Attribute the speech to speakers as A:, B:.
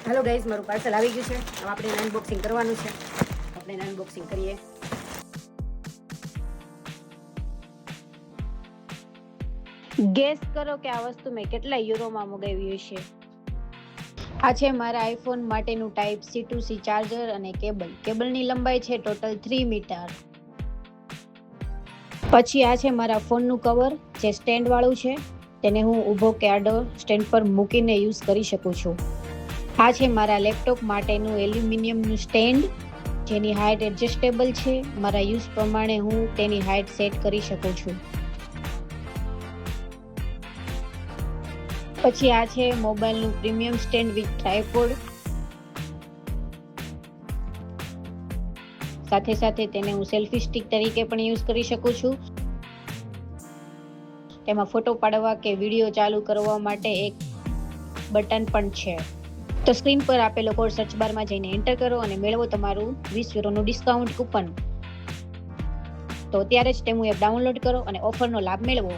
A: Hello guys, મારું parcel આવી ગયું છે. હવે આપણે એને અનબોક્સિંગ કરવાનું છે. આપણે એને અનબોક્સિંગ કરીએ. ગેસ કરો કે આ વસ્તુ મેં કેટલા યુરોમાં મગાવી હશે. આ છે મારા આઈફોન માટેનું type C to C charger અને કેબલની લંબાઈ છે ટોટલ 3 મીટર. પછી આ છે મારા ફોનનું કવર જે સ્ટેન્ડ વાળું છે. તેને હું ઊભો કે આડો સ્ટેન્ડ પર મૂકીને યુઝ કરી શકું છું. આ છે મારા લેપટોપ માટેનું એલ્યુમિનિયમનું સ્ટેન્ડ જેની હાઇટ એડજસ્ટેબલ છે. મારા યુઝ પ્રમાણે હું તેની હાઇટ સેટ કરી શકું છું. પછી આ છે મોબાઈલનું પ્રીમિયમ સ્ટેન્ડ વિથ ટ્રાયપોડ. સાથે સાથે તેને હું સેલ્ફી સ્ટિક તરીકે પણ યુઝ કરી શકું છું. તેમાં ફોટો પાડવા કે વિડીયો ચાલુ કરવા માટે એક બટન પણ છે. તો સ્ક્રીન પર આપેલો કોડ સર્ચ બારમાં જઈને એન્ટર કરો અને મેળવો તમારું 20 યુરોનું ડિસ્કાઉન્ટ કૂપન. તો અત્યારે જ ટેમુ એપ ડાઉનલોડ કરો અને ઓફરનો લાભ મેળવો.